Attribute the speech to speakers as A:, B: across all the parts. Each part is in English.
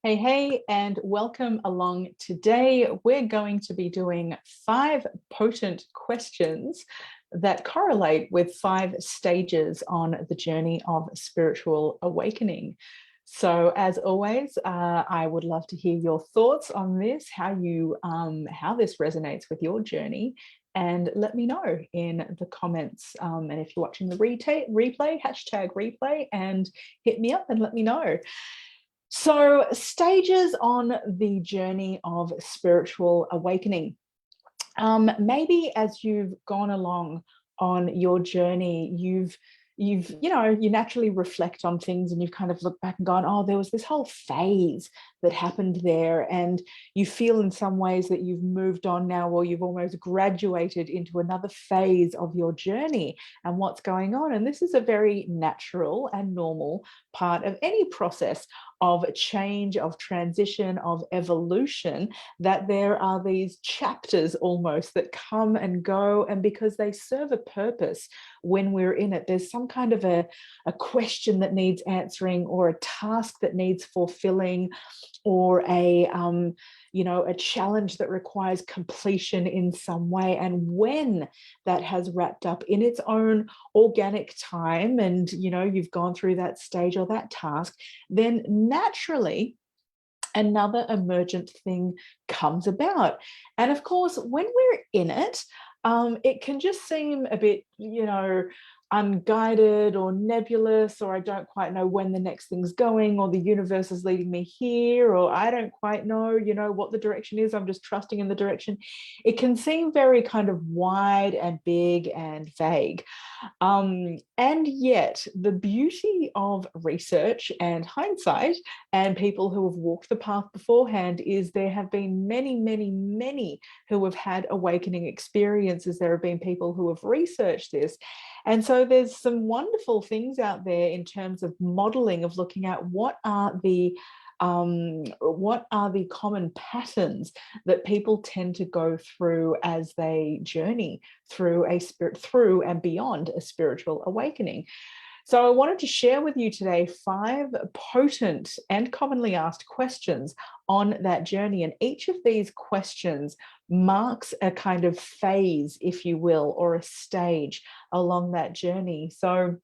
A: Hey, hey, and welcome along. Today, we're going to be doing 5 potent questions that correlate with 5 stages on the journey of spiritual awakening. So, as always, I would love to hear your thoughts on this, how this resonates with your journey, and let me know in the comments. And if you're watching the replay, hashtag replay, and hit me up and let me know. So, stages on the journey of spiritual awakening. Maybe as you've gone along on your journey, you naturally reflect on things and you've kind of looked back and gone, oh, there was this whole phase that happened there. And you feel in some ways that you've moved on now, or you've almost graduated into another phase of your journey and what's going on. And this is a very natural and normal part of any process of change, of transition, of evolution, that there are these chapters almost that come and go. And because they serve a purpose when we're in it, there's some kind of a question that needs answering, or a task that needs fulfilling, or a challenge that requires completion in some way. And when that has wrapped up in its own organic time, and you've gone through that stage or that task, then naturally another emergent thing comes about. And of course, when we're in it, it can just seem a bit, unguided or nebulous, or I don't quite know when the next thing's going, or the universe is leading me here, or I don't quite know, what the direction is. I'm just trusting in the direction. It can seem very kind of wide and big and vague. And yet the beauty of research and hindsight and people who have walked the path beforehand is there have been many, many, many who have had awakening experiences. There have been people who have researched this. And so there's some wonderful things out there in terms of modeling, of looking at what are the common patterns that people tend to go through as they journey through and beyond a spiritual awakening. So I wanted to share with you today 5 potent and commonly asked questions on that journey. And each of these questions marks a kind of phase, if you will, or a stage along that journey. So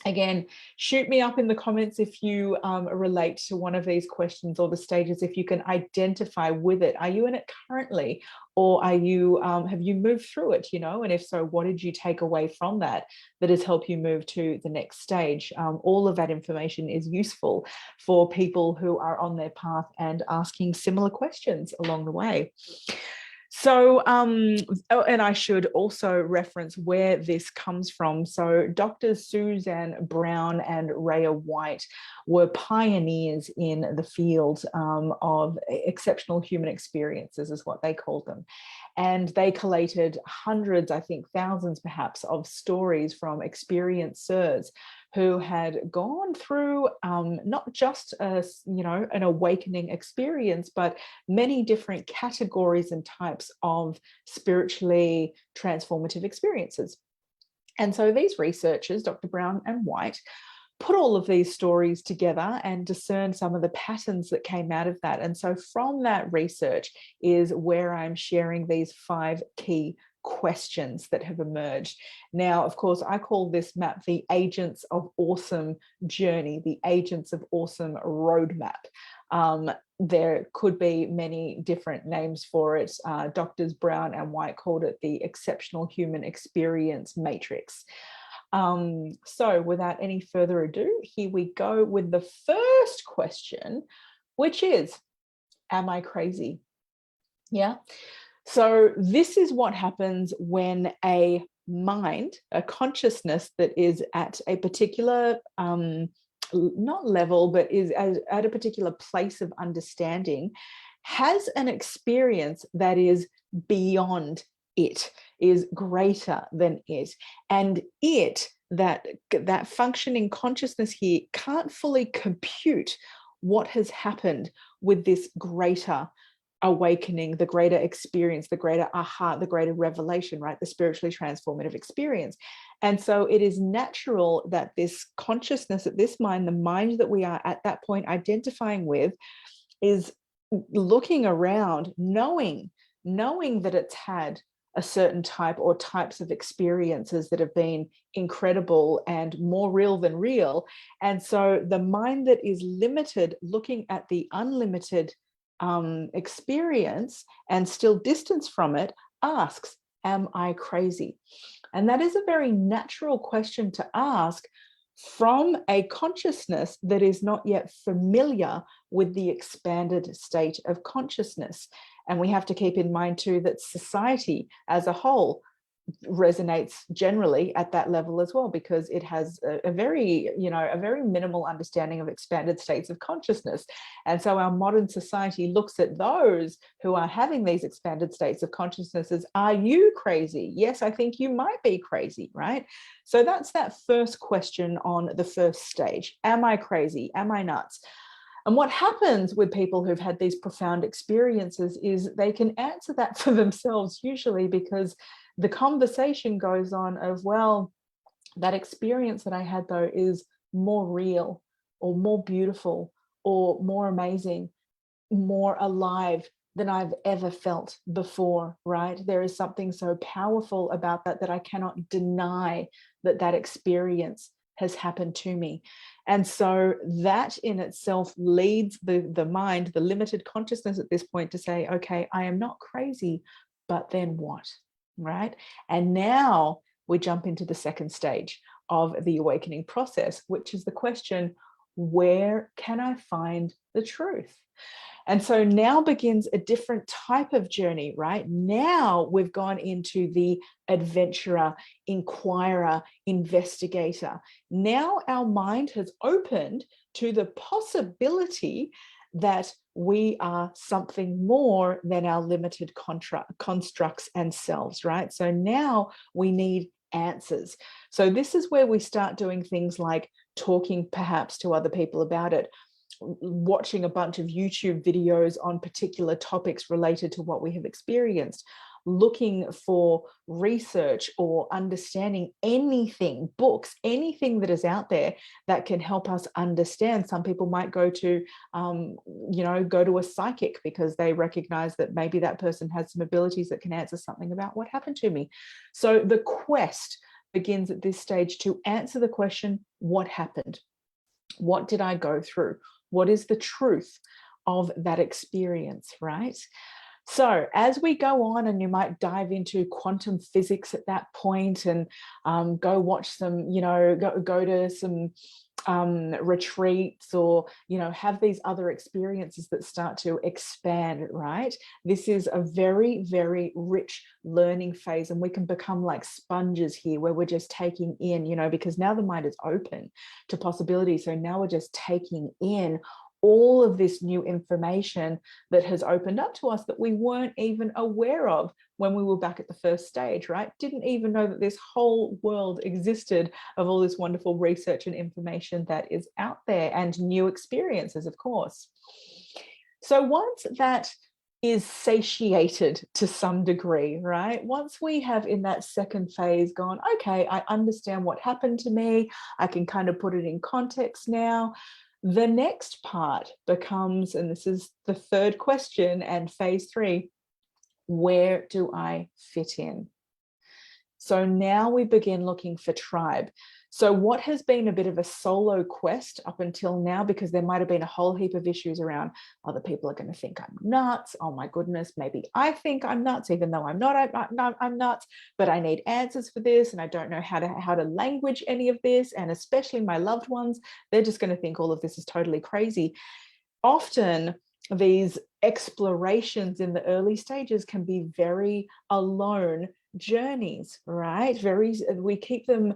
A: again, shoot me up in the comments if you relate to one of these questions or the stages, if you can identify with it. Are you in it currently, or are you have you moved through it? And if so, what did you take away from that has helped you move to the next stage? All of that information is useful for people who are on their path and asking similar questions along the way. So, and I should also reference where this comes from. So Doctors Suzanne Brown and Rhea White were pioneers in the field of exceptional human experiences, is what they called them. And they collated hundreds, I think thousands perhaps, of stories from experiencers who had gone through not just an awakening experience, but many different categories and types of spiritually transformative experiences. And so these researchers, Dr. Brown and White, put all of these stories together and discern some of the patterns that came out of that. And so from that research is where I'm sharing these 5 key questions that have emerged. Now, of course, I call this map the Agents of Awesome journey, the Agents of Awesome roadmap. There could be many different names for it. Doctors Brown and White called it the Exceptional Human Experience Matrix. So without any further ado, here we go with the first question, which is, am I crazy? Yeah. So this is what happens when a mind, a consciousness that is at a particular, not level, but is at a particular place of understanding, has an experience that is beyond it, is greater than it. And that functioning consciousness here can't fully compute what has happened with this greater awakening, the greater experience, the greater aha, the greater revelation, right? The spiritually transformative experience. And so it is natural that this consciousness, that this mind, the mind that we are at that point identifying with, is looking around, knowing that it's had a certain type or types of experiences that have been incredible and more real than real. And so the mind that is limited, looking at the unlimited experience and still distance from it, asks, am I crazy? And that is a very natural question to ask from a consciousness that is not yet familiar with the expanded state of consciousness. And we have to keep in mind too that society as a whole resonates generally at that level as well, because it has a very, a very minimal understanding of expanded states of consciousness. And so our modern society looks at those who are having these expanded states of consciousness as, are you crazy? Yes, I think you might be crazy, right? So that's that first question on the first stage. Am I crazy? Am I nuts? And what happens with people who've had these profound experiences is they can answer that for themselves, usually because the conversation goes on of, well, that experience that I had though is more real or more beautiful or more amazing, more alive than I've ever felt before, right? There is something so powerful about that I cannot deny that experience has happened to me. And so that in itself leads the mind, the limited consciousness at this point, to say, okay, I am not crazy, but then what, right? And now we jump into the second stage of the awakening process, which is the question, where can I find the truth? And so now begins a different type of journey, right? Now we've gone into the adventurer, inquirer, investigator. Now our mind has opened to the possibility that we are something more than our limited constructs and selves, right? So now we need answers. So this is where we start doing things like talking perhaps to other people about it, watching a bunch of YouTube videos on particular topics related to what we have experienced, looking for research or understanding anything, books, anything that is out there that can help us understand. Some people might go to, go to a psychic because they recognize that maybe that person has some abilities that can answer something about what happened to me. So the quest begins at this stage to answer the question, what happened? What did I go through? What is the truth of that experience, right? So as we go on, and you might dive into quantum physics at that point and go watch some, go to some retreats, or, have these other experiences that start to expand, right? This is a very, very rich learning phase, and we can become like sponges here where we're just taking in, because now the mind is open to possibilities. So now we're just taking in all of this new information that has opened up to us that we weren't even aware of when we were back at the first stage, right? Didn't even know that this whole world existed of all this wonderful research and information that is out there, and new experiences, of course. So once that is satiated to some degree, right? Once we have in that second phase gone, okay, I understand what happened to me, I can kind of put it in context now. The next part becomes, and this is the third question and phase 3, where do I fit in? So now we begin looking for tribe. So what has been a bit of a solo quest up until now, because there might have been a whole heap of issues around other people are going to think I'm nuts. Oh my goodness, maybe I think I'm nuts, even though I'm not. I'm nuts, but I need answers for this, and I don't know how to language any of this. And especially my loved ones, they're just going to think all of this is totally crazy. Often these explorations in the early stages can be very alone journeys, right? We keep them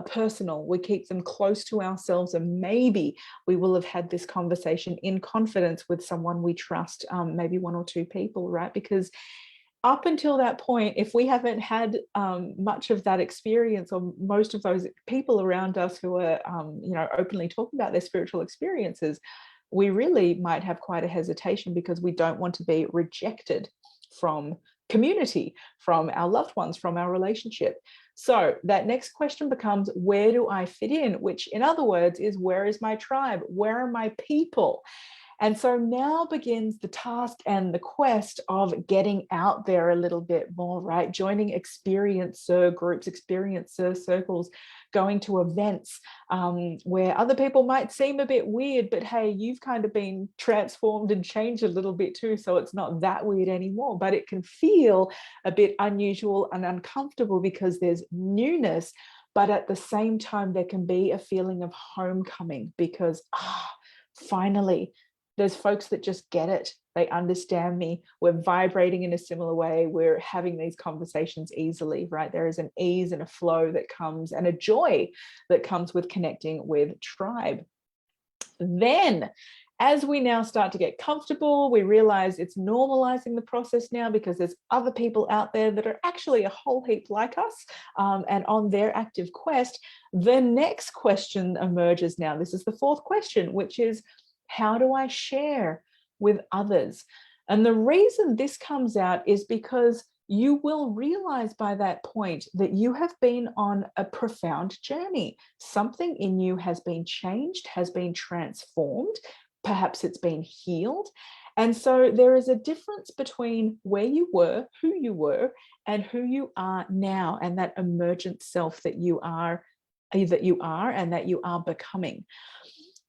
A: personal, we keep them close to ourselves, and maybe we will have had this conversation in confidence with someone we trust, maybe 1 or 2 people, right? Because up until that point, if we haven't had much of that experience, or most of those people around us who are openly talking about their spiritual experiences, we really might have quite a hesitation, because we don't want to be rejected from community, from our loved ones, from our relationship. So that next question becomes, where do I fit in? Which in other words is, where is my tribe? Where are my people? And so now begins the task and the quest of getting out there a little bit more, right? Joining experiencer groups, experiencer circles, going to events where other people might seem a bit weird, but hey, you've kind of been transformed and changed a little bit too, so it's not that weird anymore, but it can feel a bit unusual and uncomfortable because there's newness. But at the same time, there can be a feeling of homecoming because, finally, there's folks that just get it. They understand me. We're vibrating in a similar way. We're having these conversations easily, right? There is an ease and a flow that comes and a joy that comes with connecting with tribe. Then, as we now start to get comfortable, we realize it's normalizing the process now because there's other people out there that are actually a whole heap like us and on their active quest. The next question emerges now. This is the fourth question, which is, how do I share with others? And the reason this comes out is because you will realize by that point that you have been on a profound journey. Something in you has been changed, has been transformed. Perhaps it's been healed. And so there is a difference between where you were, who you were, and who you are now, and that emergent self that you are and that you are becoming.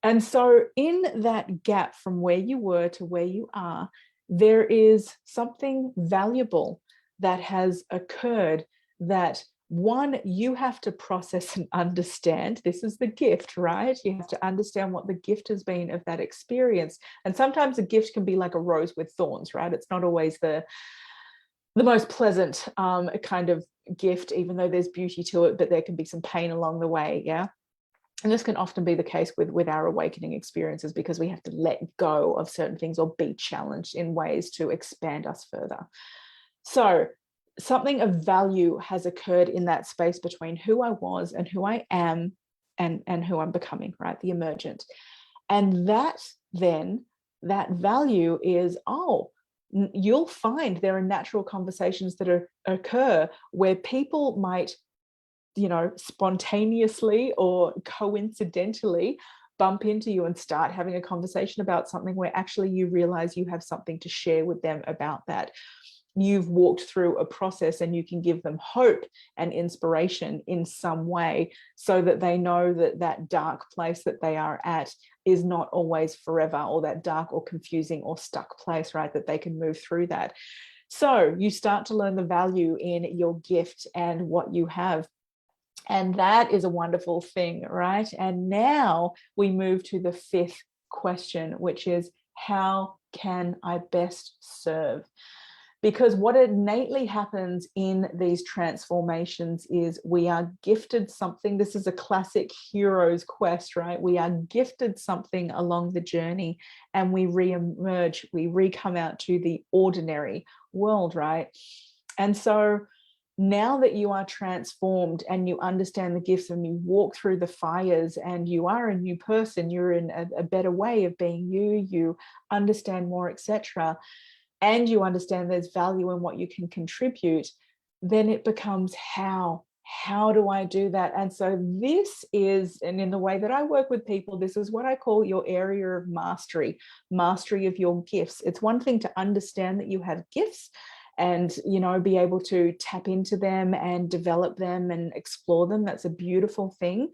A: And so in that gap from where you were to where you are, there is something valuable that has occurred that, one, you have to process and understand. This is the gift, right? You have to understand what the gift has been of that experience. And sometimes a gift can be like a rose with thorns, right? It's not always the most pleasant kind of gift, even though there's beauty to it, but there can be some pain along the way, yeah? And this can often be the case with our awakening experiences because we have to let go of certain things or be challenged in ways to expand us further. So something of value has occurred in that space between who I was and who I am and who I'm becoming, right? The emergent. And that then, that value is, you'll find there are natural conversations that occur where people might, spontaneously or coincidentally bump into you and start having a conversation about something where actually you realize you have something to share with them about that. You've walked through a process and you can give them hope and inspiration in some way so that they know that that dark place that they are at is not always forever, or that dark or confusing or stuck place, right? That they can move through that. So you start to learn the value in your gift and what you have. And that is a wonderful thing, right? And now we move to the fifth question, which is, how can I best serve? Because what innately happens in these transformations is we are gifted something. This is a classic hero's quest, right? We are gifted something along the journey and we re-emerge, we re-come out to the ordinary world, right? And so now that you are transformed and you understand the gifts and you walk through the fires and you are a new person, you're in a better way of being you, you understand more, etc., and you understand there's value in what you can contribute, then it becomes how do I do that? And so this is, and in the way that I work with people, this is what I call your area of mastery of your gifts. It's one thing to understand that you have gifts and, be able to tap into them and develop them and explore them. That's a beautiful thing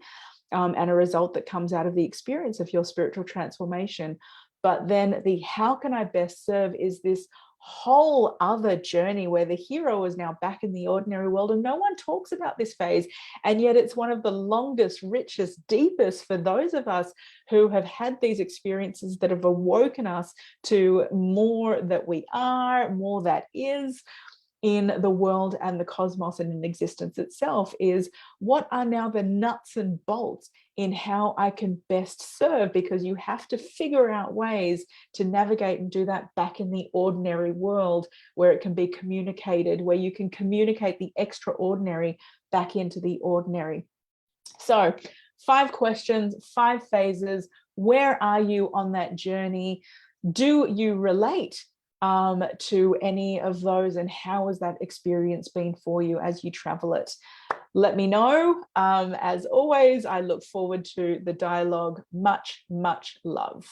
A: and a result that comes out of the experience of your spiritual transformation. But then the how can I best serve is this whole other journey where the hero is now back in the ordinary world and no one talks about this phase. And yet it's one of the longest, richest, deepest for those of us who have had these experiences that have awoken us to more that we are, more that is in the world and the cosmos and in existence itself, is what are now the nuts and bolts in how I can best serve, because you have to figure out ways to navigate and do that back in the ordinary world where it can be communicated, where you can communicate the extraordinary back into the ordinary. So 5 questions, 5 phases. Where are you on that journey? Do you relate to any of those, and how has that experience been for you as you travel it? Let me know. As always, I look forward to the dialogue. Much, much love.